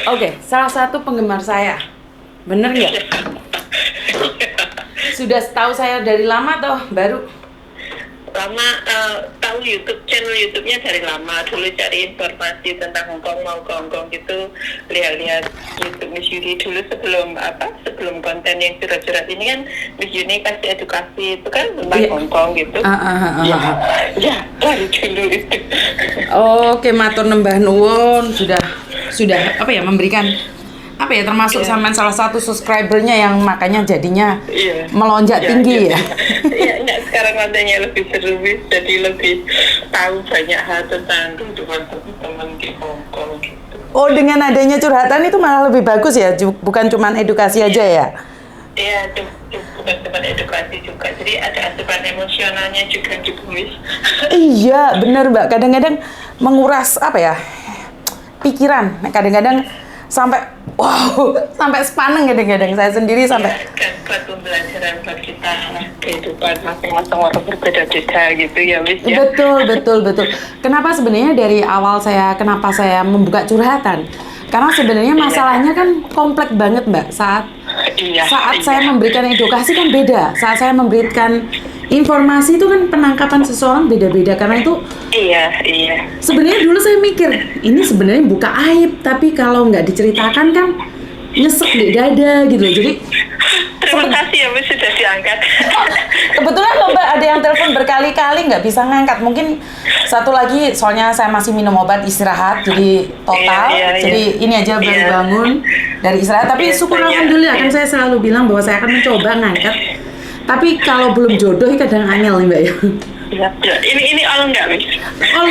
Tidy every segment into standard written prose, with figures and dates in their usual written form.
Oke, salah satu penggemar saya. Bener nggak? Sudah tahu saya dari lama atau baru? Lama, tahu channel YouTube-nya dari lama. Dulu cari informasi tentang Hongkong, mau ke Hongkong gitu, lihat-lihat YouTube Miss Yuni dulu sebelum konten yang curhat-curhat ini kan. Miss Yuni kasih edukasi itu kan tentang Hongkong gitu. Ya, baru dulu itu. Oke, matur nembah nuwun, sudah apa ya, memberikan apa ya, termasuk sampean salah satu subscribernya yang makanya jadinya melonjak tinggi ya. Iya, enggak, sekarang kontennya lebih seru, jadi lebih tahu banyak hal tentang kehidupan teman-teman di Hongkong gitu. Oh, dengan adanya curhatan itu malah lebih bagus ya, bukan cuma edukasi aja ya? Iya, bukan cuma edukasi juga, jadi ada asupan emosionalnya juga gitu, Miss. Iya, bener Mbak. Kadang-kadang menguras apa ya, pikiran. Kadang-kadang sampai sampai sepaneng kadang-kadang saya sendiri sampai. Dan buat pembelajaran buat kita kehidupan masing-masing orang berbeda-beda gitu ya, Miss ya. Betul. Kenapa sebenarnya dari awal kenapa saya membuka curhatan? Karena sebenarnya masalahnya kan kompleks banget Mbak. Saat saya memberikan edukasi kan beda. Saat saya memberikan informasi itu kan penangkapan seseorang beda-beda. Karena itu Iya. sebenarnya dulu saya mikir ini sebenarnya buka aib, tapi kalau nggak diceritakan kan nyesek di dada gitu. Jadi terima kasih ya Miss sudah diangkat. Kebetulan loh Mbak, ada yang telepon berkali-kali nggak bisa ngangkat. Mungkin satu lagi soalnya saya masih minum obat istirahat, jadi total. Jadi ini aja baru bangun dari istirahat. Tapi syukur alhamdulillah kan saya selalu bilang bahwa saya akan mencoba ngangkat. Tapi kalau belum jodoh kadang angel nih Mbak ya. Ya. Ini all enggak, Miss?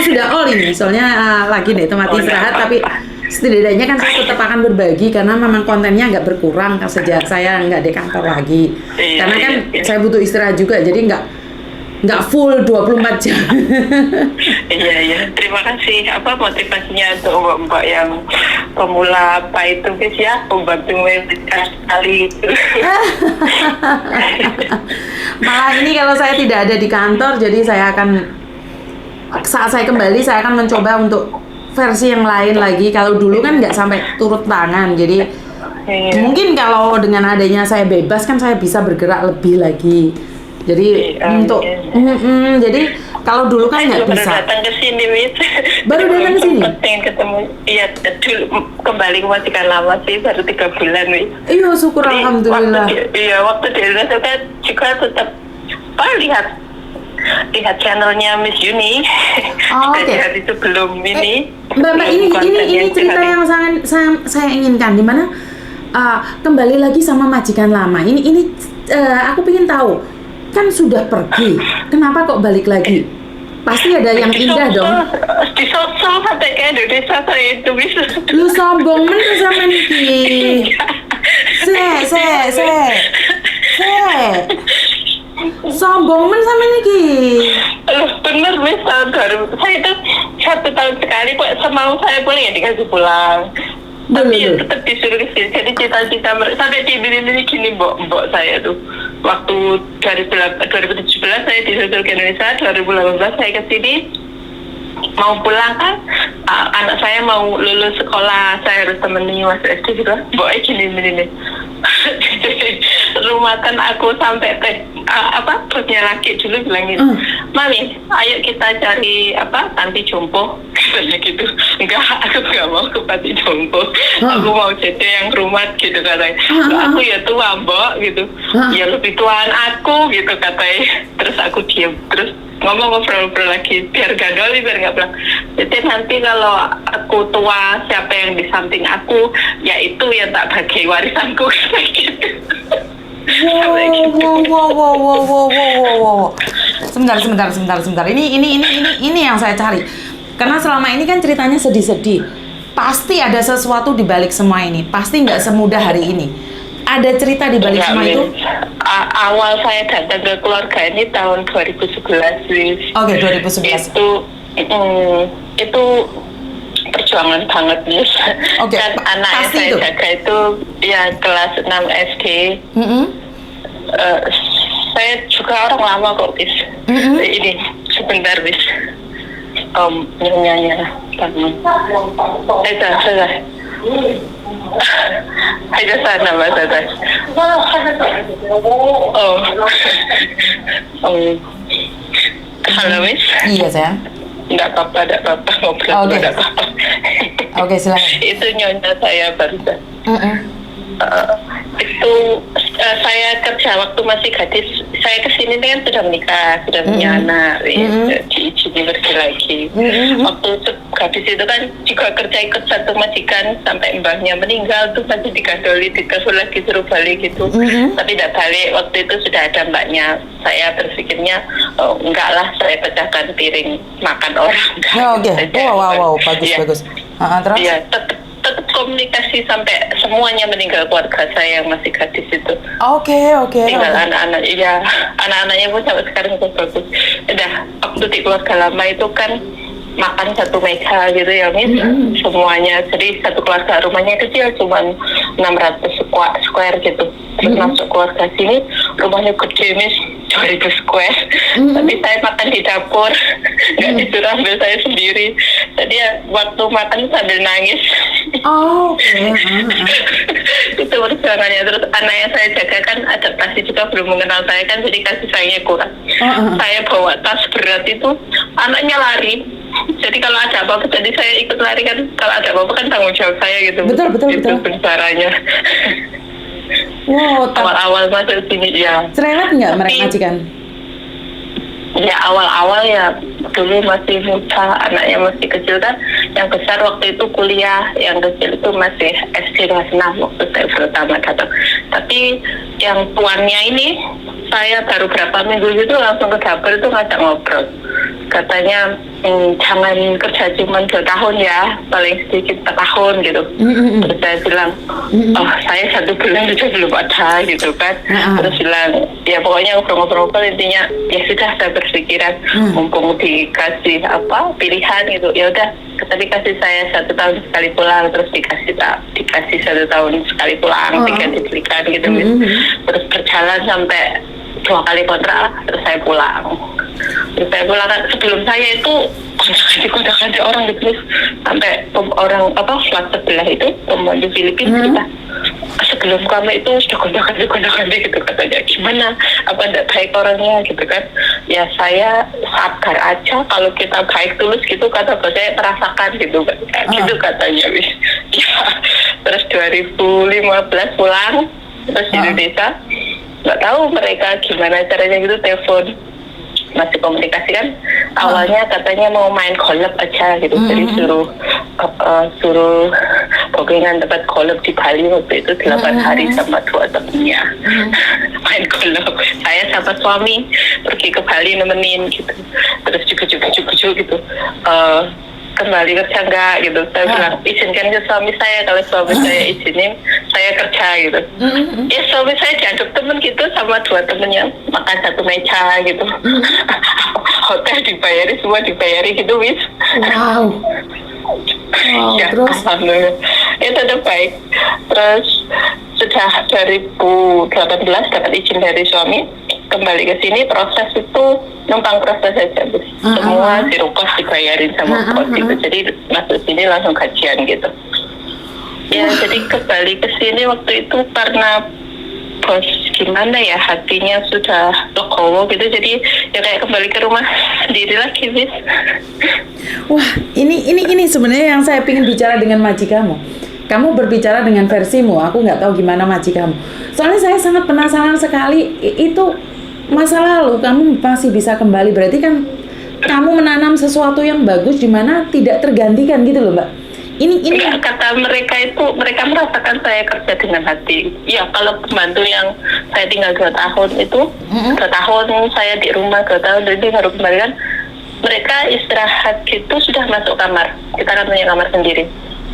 Sudah all ini. Soalnya lagi nih tempat istirahat, tapi setidaknya kan saya tetap akan berbagi karena memang kontennya nggak berkurang sejak saya nggak di kantor lagi. Karena kan saya butuh istirahat juga, jadi nggak full 24 jam. Iya. Terima kasih. Apa motivasinya untuk Mbak yang pemula apa itu guys ya, membantu sekali. Malah ini kalau saya tidak ada di kantor, jadi saat saya kembali saya akan mencoba untuk versi yang lain lagi. Kalau dulu kan nggak sampai turut tangan, jadi mungkin kalau dengan adanya saya bebas kan saya bisa bergerak lebih lagi. Jadi jadi kalau dulu kan nggak bisa. Baru datang ke sini, Miss. Baru datang ke sini. Pengen ketemu. Iya, dulu kembali ke majikan lama sih, baru 3 bulan, Miss. Iya, syukur alhamdulillah. Waktu di Indonesia kan juga tetap lihat channelnya Miss Yuni. Dari hari sebelum ini. Mbak, ini cerita yang sangat saya inginkan, di mana kembali lagi sama majikan lama. Ini aku pengen tahu. Kan sudah pergi, kenapa kok balik lagi? Pasti ada yang indah dong. Disosok sampai ke Indonesia saya itu bisa. Lu sombong men sama Niki. Sombong men sama Niki. Bener Miss, saya itu 1 tahun sekali kok semau saya pulang ya dikasih pulang. Tapi ya tetap disuruh kesini. Jadi cita-cita sampai di ini gini mbok saya tuh. Waktu 2017 saya disuruh ke Indonesia, 2018 saya ke sini. Mau pulang kan, anak saya mau lulus sekolah, saya harus temani masuk SD gitu. Mboknya gini nih. Rumahkan aku sampai bosnya laki dulu bilangin, Mami, ayo kita cari panti jompo, katanya gitu. Enggak, aku nggak mau ke panti jompo, aku mau jadi yang rumah gitu katanya. Aku ya tua mbok gitu, ya lebih tuaan aku gitu katanya. Terus aku diem, terus ngobrol lagi biar gak doli, biar gak bilang. Jadi nanti kalau aku tua, siapa yang di samping aku, ya itu yang tak bagi warisanku kayak gitu. Wow. Sebentar. Ini yang saya cari. Karena selama ini kan ceritanya sedih-sedih. Pasti ada sesuatu di balik semua ini. Pasti nggak semudah hari ini. Ada cerita di balik semua itu? Awal saya datang ke keluarga ini tahun 2011. Oke, 2011. Itu perjuangan banget nih. Kan anak yang saya jaga itu ya kelas 6 SD. Saya juga orang lama kok, Bis. Ini sebentar, Bis. Nyanyi bangun. Sudah. Aja sana Mbak Tata. Oh. Halo Miss. Iya sayang. Enggak apa-apa, ngobrol Oke. enggak apa-apa. Oke, silakan. Itu nyonya saya barusan. Itu saya kerja waktu masih gadis. Saya kesini kan sudah menikah, sudah punya anak, diizinin pergi lagi. Waktu gadis itu kan juga kerja ikut satu majikan sampai mbahnya meninggal tuh masih digadoli, ditelepon lagi suruh balik gitu. Tapi tidak balik. Waktu itu sudah ada mbaknya. Saya berpikirnya enggak lah, saya pecahkan piring makan orang. Oke. Wow, bagus. Terus? Iya, tetap komunikasi sampai semuanya meninggal keluarga saya yang masih gadis itu. Oke. Tinggal anak-anak, iya, anak-anaknya pun sampai sekarang itu bagus. Udah, waktu di keluarga lama itu kan makan satu meja gitu ya Miss, semuanya. Jadi satu keluarga rumahnya kecil, cuma 600 square gitu. Terus masuk keluarga sini, rumahnya gede Miss, 2000 square. Tapi saya makan di dapur, nggak disuruh ambil saya sendiri. Jadi ya, waktu makan sambil nangis. Itu perjuangannya. Terus anak yang saya jaga kan adaptasi juga, belum mengenal saya kan, jadi kasih sayangnya kurang. Saya bawa tas berat itu, anaknya lari. Jadi kalau ada apa-apa, jadi saya ikut lari kan. Kalau ada apa-apa kan tanggung jawab saya gitu. Betul. Itu caranya. Wow, Awal-awal masuk sini ya. cerewet nggak mereka majikan? Ya awal-awal ya, dulu masih muda, anaknya masih kecil kan. Yang besar waktu itu kuliah, yang kecil itu masih SD kelas 6 waktu saya pertama datang. Tapi yang tuannya ini, saya baru berapa minggu itu langsung ke dapur itu ngajak ngobrol. Katanya jangan kerja cuma 2 tahun ya, paling sedikit 4 tahun gitu. Terus saya bilang, saya 1 bulan itu belum ada gitu kan. Terus bilang, ya pokoknya ngobrol-ngobrol intinya, ya sudah saya berpikiran mumpung dikasih pilihan gitu, ya udah tapi kasih saya 1 tahun sekali pulang, terus dikasih 1 tahun sekali pulang, dibelikan gitu. Terus berjalan sampai 2 kali kontrak, terus saya pulang. Kan sebelum saya itu kontak-ganti orang gitu, sampai orang flat sebelah itu pembantu Filipina kita, sebelum kami itu sudah kontak-ganti gitu, katanya gimana, apa enggak baik orangnya gitu kan. Ya saya sabar aja, kalau kita baik tulus gitu, kata saya merasakan gitu kan, gitu katanya wis. Ya, terus 2015 pulang, terus di Indonesia nggak tahu mereka gimana caranya gitu, telepon masih komunikasi kan. Awalnya katanya mau main golf aja gitu, jadi suruh bookingan tempat golf di Bali waktu itu 8 hari sama 2 temennya main golf. Saya sama suami pergi ke Bali nemenin gitu, terus cukup gitu. Kembali kerja enggak gitu, saya bilang izinkan ke suami saya, kalau suami saya izinin saya kerja gitu. Ya suami saya diaduk temen gitu sama 2 temennya, makan 1 meja gitu. Hotel dibayari gitu wis. Wow, Ya, terus? alhamdulillah itu udah baik. Terus sudah 2018 dapat izin dari suami, kembali ke sini, proses itu numpang proses saja, semua dirubah dibayarin sama bos gitu. Jadi masuk sini langsung gajian gitu. Ya jadi kembali ke sini waktu itu karena bos gimana ya, hatinya sudah legowo gitu, jadi ya kayak kembali ke rumah sendiri lagi bis. Wah, ini sebenarnya yang saya ingin bicara dengan majikanmu. Kamu berbicara dengan versimu, aku nggak tahu gimana majikanmu. Soalnya saya sangat penasaran sekali, itu masa lalu kamu masih bisa kembali, berarti kan kamu menanam sesuatu yang bagus di mana tidak tergantikan gitu loh, Mbak. Ini ya, kata mereka itu, mereka merasakan saya kerja dengan hati. Ya kalau pembantu yang saya tinggal 2 tahun itu, 2 tahun saya di rumah, 2 tahun jadi baru kembali kan, mereka istirahat gitu sudah masuk kamar. Kita kan punya kamar sendiri.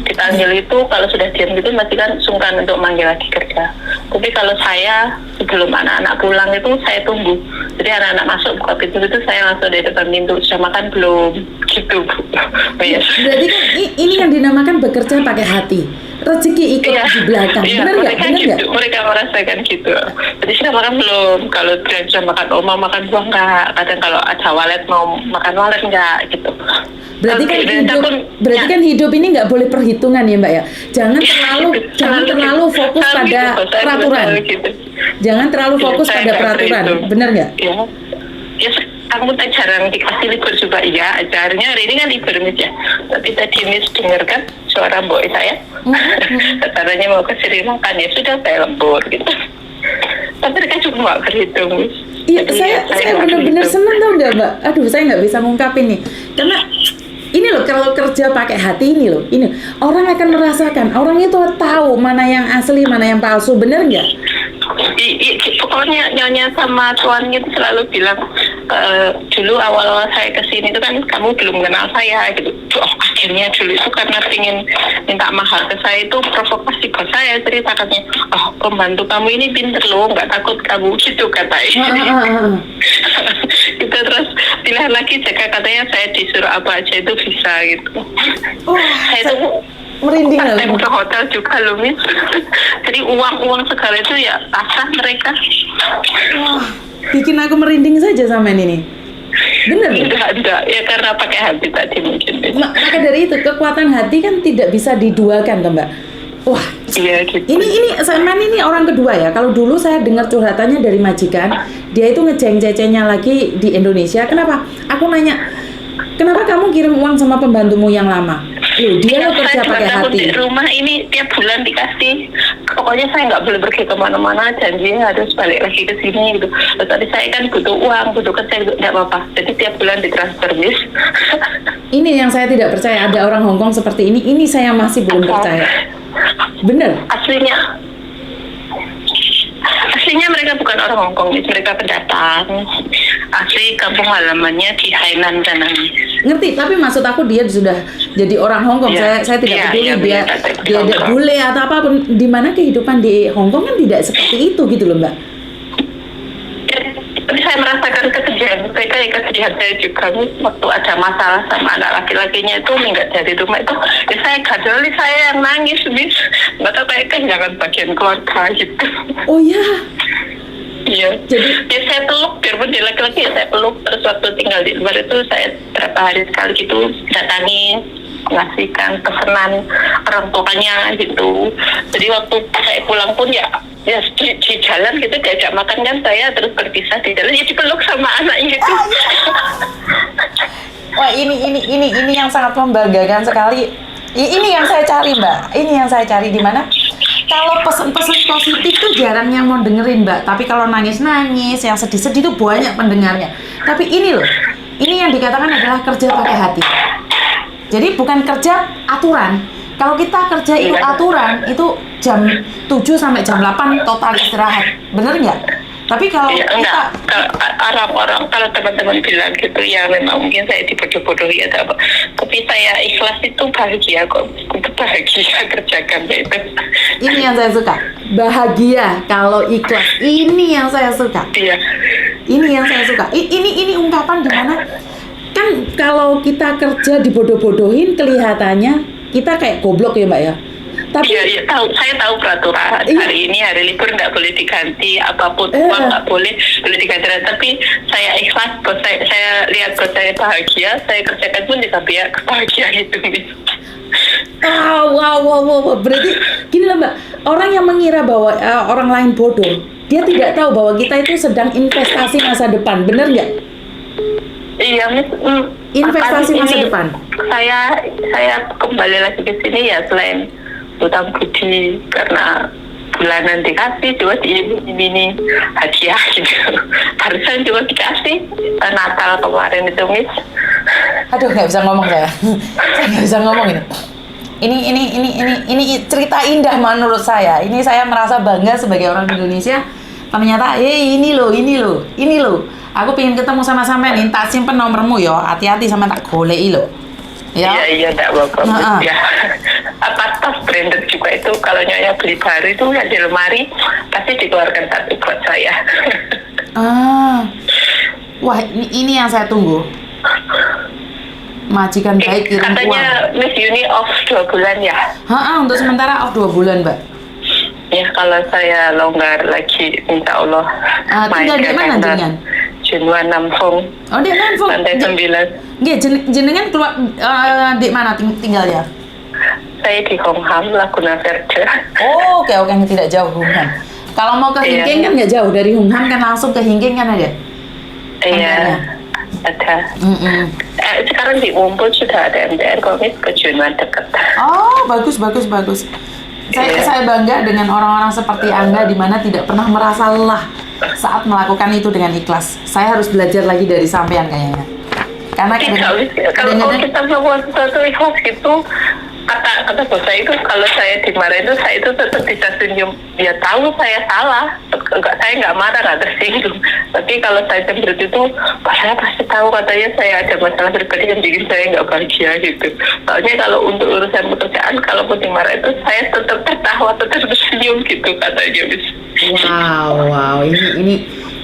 Dipanggil itu kalau sudah diam gitu masih kan sungkan untuk manggil lagi kerja. Tapi kalau saya sebelum anak-anak pulang itu saya tunggu. Jadi anak-anak masuk buka pintu itu saya langsung di depan pintu, sudah makan belum gitu Bu. Berarti kan ini yang dinamakan bekerja pakai hati. Rezeki ikut di belakang. Benar nggak? Gitu. Mereka merasakan gitu. Jadi sudah makan belum? Kalau sudah makan oma makan buah nggak? Kadang kalau ada walet mau makan walet nggak gitu. Berarti kan hidup ini nggak boleh perhitungan ya Mbak ya. Jangan terlalu fokus pada peraturan. Jangan terlalu fokus pada peraturan. Benar nggak? Ya. Kamu tak jarang dikasih libur juga ya. Acaranya hari ini kan libur Miss ya. Tapi tadi Miss dengarkan suara mbok saya. Katanya mau ke Sri Lanka ya sudah saya lembur gitu. Tapi mereka cuma berhitung Miss. Iya, saya benar-benar senang tau nggak Mbak. Aduh, saya nggak bisa ngungkapin nih. Karena ini loh, kalau kerja pakai hati ini loh, ini orang akan merasakan. Orang itu tahu mana yang asli, mana yang palsu, bener nggak? Pokoknya nyonya sama tuannya itu selalu bilang, dulu awal-awal saya kesini itu kan kamu belum kenal saya gitu. Akhirnya dulu itu karena ingin minta mahal ke saya itu provokasi ke saya, cerita katanya, pembantu kamu ini pinter loh, nggak takut kamu gitu katanya. Gitu terus pilihan lagi jaga katanya saya disuruh apa aja itu bisa gitu. Saya tuh merinding ke hotel juga loh Miss. Jadi uang segala itu ya asah mereka. Wah, bikin aku merinding saja sama ini. Bener? Enggak. Ya karena pakai hati tadi mungkin. Maka dari itu kekuatan hati kan tidak bisa diduakan, Mbak. Wah, iya gitu. Ini Saman ini orang kedua ya. Kalau dulu saya dengar curhatannya dari majikan, dia itu ngejeng-cecenya lagi di Indonesia. Kenapa? Aku nanya, kenapa kamu kirim uang sama pembantumu yang lama? Loh, dia lo kerja pakai hati. Di rumah ini tiap bulan dikasih. Pokoknya saya nggak boleh pergi kemana-mana. Janjinya harus balik lagi ke sini gitu. Lalu tadi saya kan butuh uang, butuh kerja, nggak apa-apa. Jadi tiap bulan ditransfer Miss. Ini yang saya tidak percaya ada orang Hongkong seperti ini. Ini saya masih belum percaya. Bener? Aslinya mereka bukan orang Hongkong, mereka pendatang. Asli kampung halamannya di Hainan sana. Ngerti, tapi maksud aku dia sudah jadi orang Hongkong. Ya, saya tidak peduli dia ada bule atau apapun. Di mana kehidupan di Hongkong kan tidak seperti itu gitu loh Mbak. Tapi saya merasakan kesedihan mereka, kesedihan saya juga waktu ada masalah sama anak laki-lakinya itu minggat dari rumah itu, ya saya gadoli, saya yang nangis Miss. Nggak tahu kayak kehilangan bagian keluarga gitu. Oh ya. Iya. Jadi ya saya peluk, biarpun dia laki-laki ya saya peluk. Terus waktu tinggal di luar itu saya berapa hari sekali gitu datangi, ngasihkan pesanan orang tuanya gitu. Jadi waktu saya pulang pun ya di jalan gitu diajak makan kan saya, terus berpisah di jalan ya dipeluk sama anaknya itu. Wah, ini yang sangat membanggakan sekali. Ini yang saya cari Mbak. Ini yang saya cari di mana? Kalau pesan-pesan positif tuh jarang yang mau dengerin Mbak. Tapi kalau nangis-nangis, yang sedih-sedih tuh banyak pendengarnya. Tapi ini loh, ini yang dikatakan adalah kerja pakai hati. Jadi bukan kerja aturan. Kalau kita kerja ikut aturan, itu jam 7 sampai jam 8 total istirahat. Bener nggak? Tapi kalau kita... orang-orang, kalau teman-teman bilang gitu, ya memang mungkin saya dibodoh-bodohi atau apa. Tapi saya ikhlas itu bahagia kok. Untuk bahagia kerjakan itu. Ini yang saya suka. Bahagia kalau ikhlas. Ini yang saya suka. Iya. Ini yang saya suka. Ini ungkapan di mana kan kalau kita kerja dibodoh-bodohin kelihatannya kita kayak goblok ya Mbak ya. Tapi iya, saya tahu peraturan. Hari ini hari libur nggak boleh diganti, apapun uang nggak boleh diganti. Tapi saya ikhlas, saya lihat bos saya bahagia, saya kerjakan pun juga biar bahagia gitu. Wow. Berarti gini lah Mbak, orang yang mengira bahwa orang lain bodoh, dia tidak tahu bahwa kita itu sedang investasi masa depan, bener nggak? Iya, investasi masa depan. Saya kembali lagi ke sini ya selain utang budi karena bulanan dikasih juga diiming-imingi hadiah gitu. Barusan juga dikasih Natal kemarin itu Miss. Aduh, nggak bisa ngomong saya. Saya nggak bisa ngomong ini. Ini cerita indah menurut saya. Ini saya merasa bangga sebagai orang Indonesia. Ternyata ini loh. Aku pengen ketemu sama sampean nih, tak simpen nomormu yo. Hati-hati sama tak goleki lo. Ya. Iya, tak apa-apa. Ya. Apa tas branded juga itu kalau nyonya beli baru itu ya di lemari pasti dikeluarkan satu buat saya. Wah, ini yang saya tunggu. Majikan baik kirim uang. Katanya Miss Yuni off 2 bulan ya? Untuk sementara off 2 bulan, Mbak. Ya, kalau saya longgar lagi, insya Allah. Tinggal di mana jenengan? Junwan Namfung. Oh, di Namfung. Lantai 9. Nggih, jenengan keluar di mana tinggalnya? Saya di Hongham, Laguna Verde. Oh, oke, tidak jauh Hungham. Kalau mau ke Iya. Hingking kan nggak jauh dari Hungham kan langsung ke Hingking kan ada? Iya, ada. Sekarang di Umpul sudah ada MTR Komit ke Junwan dekat. Oh, bagus. Saya bangga dengan orang-orang seperti Anda di mana tidak pernah merasa lelah saat melakukan itu dengan ikhlas. Saya harus belajar lagi dari sampean kayaknya. Karena Kalau kita melakukan sesuatu ikhlas gitu, kata bos saya itu kalau saya dimarahin itu saya itu tetap bisa senyum. Dia tahu saya salah, saya nggak marah, nggak tersinggung. Tapi kalau saya cemberut itu, saya pasti tahu katanya saya ada masalah pribadi yang bikin saya nggak bahagia gitu. Soalnya kalau untuk urusan pekerjaan, kalaupun dimarahin itu saya tetap tertawa, tetap tersenyum gitu katanya. Wow,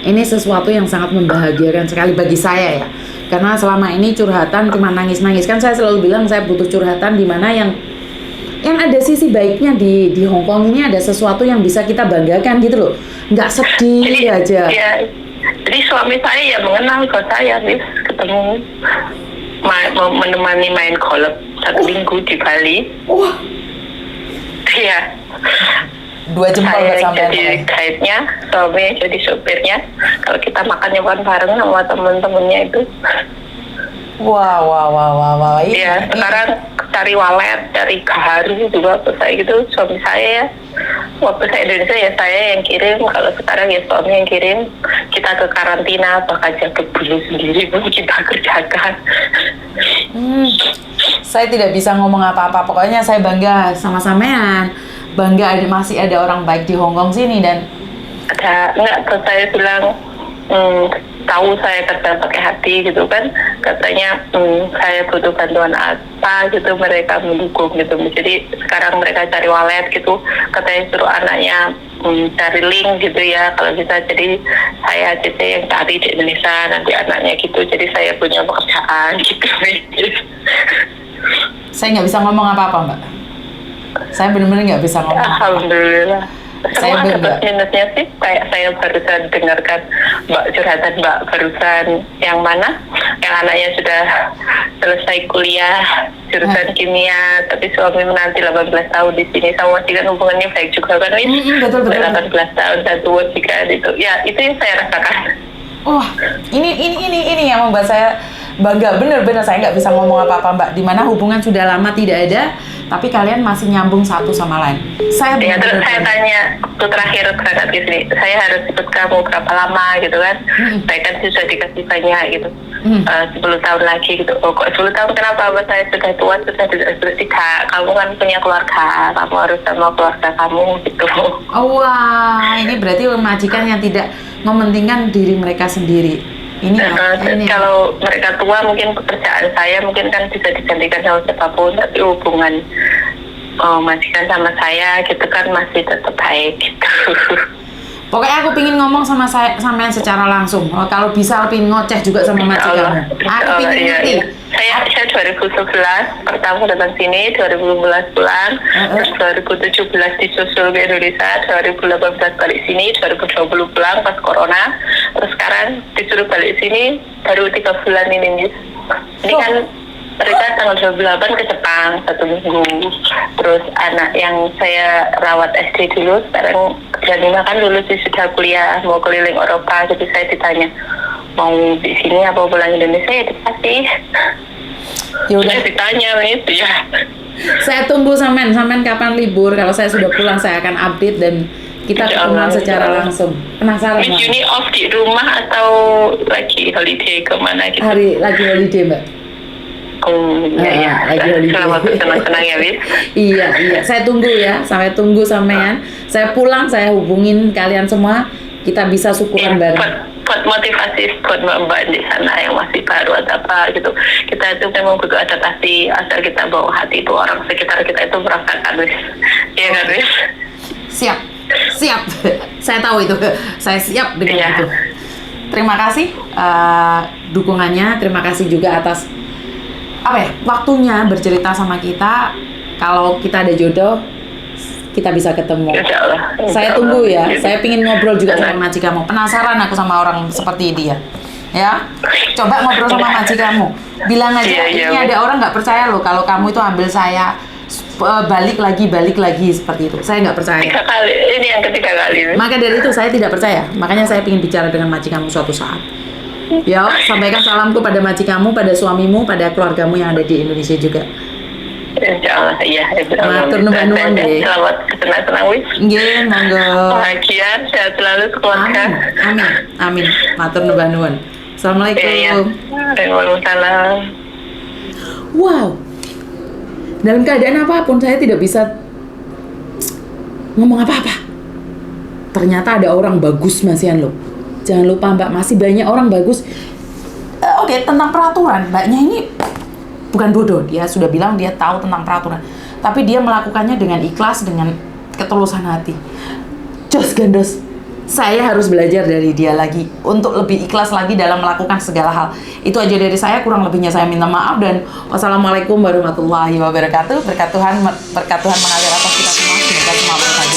ini sesuatu yang sangat membahagiakan sekali bagi saya ya. Karena selama ini curhatan cuma nangis-nangis, kan saya selalu bilang saya butuh curhatan di mana yang ada sisi baiknya di Hong Kong ini, ada sesuatu yang bisa kita banggakan gitu loh, nggak sedih aja. Ya, jadi suami saya ya mengenal ke saya, nih ketemu menemani main golf 1 minggu di Bali. Iya. 2 jempol saya bersama jadi guide-nya, suami jadi sopirnya. Kalau kita makannya bareng sama temen-temennya itu. Wow. Iya, sekarang cari walet, cari gaharu juga saya gitu, suami saya ya. Waktu saya Indonesia ya saya yang kirim, kalau sekarang ya suami yang kirim. Kita ke karantina, bahkan jaga bulu sendiri pun kita kerjakan. Saya tidak bisa ngomong apa-apa, pokoknya saya bangga sama sampean. Bangga masih ada orang baik di Hong Kong sini. Dan terus saya bilang tahu saya kerja pakai hati gitu kan, katanya saya butuh bantuan apa gitu, mereka mendukung gitu. Jadi sekarang mereka cari walet gitu, katanya suruh anaknya cari link gitu ya kalau bisa. Jadi saya CC yang cari di Indonesia, nanti anaknya gitu, jadi saya punya pekerjaan gitu. Saya nggak bisa ngomong apa-apa, Mbak. Saya benar-benar nggak bisa ngomong. Alhamdulillah. Saya Semua bangga. dapat minusnya sih, kayak saya barusan dengarkan curhatan Mbak barusan yang mana, yang anaknya sudah selesai kuliah jurusan kimia, tapi suami menanti 18 tahun di sini, sama majikan hubungannya baik juga kan, betul. 18 tahun satu majikan itu, ya itu yang saya rasakan. Ini yang membuat saya bangga, bener-bener saya nggak bisa ngomong apa-apa, Mbak. Dimana hubungan sudah lama tidak ada, tapi kalian masih nyambung satu sama lain. Terus saya tanya waktu terakhir berangkat di sini, saya harus ikut kamu berapa lama gitu kan? Saya kan sudah dikasih banyak gitu, 10 tahun lagi gitu. Oh kok 10 tahun, kenapa? Apa saya sudah tua, sudah tidak? Kamu kan punya keluarga, kamu harus sama keluarga kamu gitu. Wah, ini berarti majikan yang tidak mementingkan diri mereka sendiri. Kalau mereka tua mungkin pekerjaan saya mungkin kan bisa digantikan sama siapapun, tapi hubungan majikan sama saya gitu kan masih tetap baik gitu. Pokoknya aku pingin ngomong sama sampean secara langsung. Kalau bisa pingin ngoceh juga sama majikanmu. Aku pingin ngerti. Saya 2011 pertama datang sini, 2015 pulang, terus 2017 disusul ke Indonesia, 2018 balik sini, 2020 pulang pas corona, terus sekarang disuruh balik sini baru 3 bulan ini. Ini kan mereka tanggal 28 ke Jepang 1 minggu. Terus anak yang saya rawat SD dulu, sekarang kerja 5 kan lulus sudah kuliah, mau keliling Eropa. Jadi saya ditanya, mau di sini apa pulang Indonesia, ya dikasih. Ya udah ditanya itu ya. Saya tunggu sampean kapan libur. Kalau saya sudah pulang saya akan update dan kita ketemuan secara langsung. Penasaran Miss Yuni off di rumah atau lagi holiday kemana gitu? Lagi holiday, Mbak. Lagi holiday. Selamat senang-senang ya, Bis. Iya. Saya tunggu ya. Sampai tunggu sampean. Saya pulang, saya hubungin kalian semua. Kita bisa syukuran bareng. Buat motivasi buat mbak di sana yang masih baru atau apa gitu. Kita itu memang butuh adaptasi, asal kita bawa hati itu orang sekitar kita itu merasakan, Bis. Iya kan, Bis? Siap. Saya tahu itu. Saya siap dengan itu. Terima kasih dukungannya. Terima kasih juga atas waktunya bercerita sama kita. Kalau kita ada jodoh, kita bisa ketemu. Insya Saya Allah. tunggu ya. Saya pingin ngobrol juga sama majikanmu. Penasaran aku sama orang seperti dia. Ya, coba ngobrol sama majikanmu. Bilang aja, Iya, ini ada orang nggak percaya loh kalau kamu itu ambil saya balik lagi seperti itu. Saya nggak percaya. 3 kali, ini yang ketiga kali. Maka dari itu saya tidak percaya. Makanya saya ingin bicara dengan majikanmu suatu saat. Ya, sampaikan salamku pada majikanmu, pada suamimu, pada keluargamu yang ada di Indonesia juga. Insya Allah, iya. Matur nuwun nggih. Selamat senang-senang wis. Nggih, monggo. Bahagia, sehat selalu keluarga. Amin. Matur nuwun. Assalamualaikum. Iya. Waalaikumsalam. Wow. Dalam keadaan apapun saya tidak bisa ngomong apa-apa. Ternyata ada orang bagus masihan loh. Jangan lupa Mbak, masih banyak orang bagus. Oke, tentang peraturan, Mbaknya ini bukan bodoh. Dia sudah bilang dia tahu tentang peraturan. Tapi dia melakukannya dengan ikhlas, dengan ketulusan hati. Jos gandos. Saya harus belajar dari dia lagi untuk lebih ikhlas lagi dalam melakukan segala hal. Itu aja dari saya, kurang lebihnya saya minta maaf dan wassalamualaikum warahmatullahi wabarakatuh. Berkat Tuhan mengalir atas kita semua. Semoga semua berbahagia.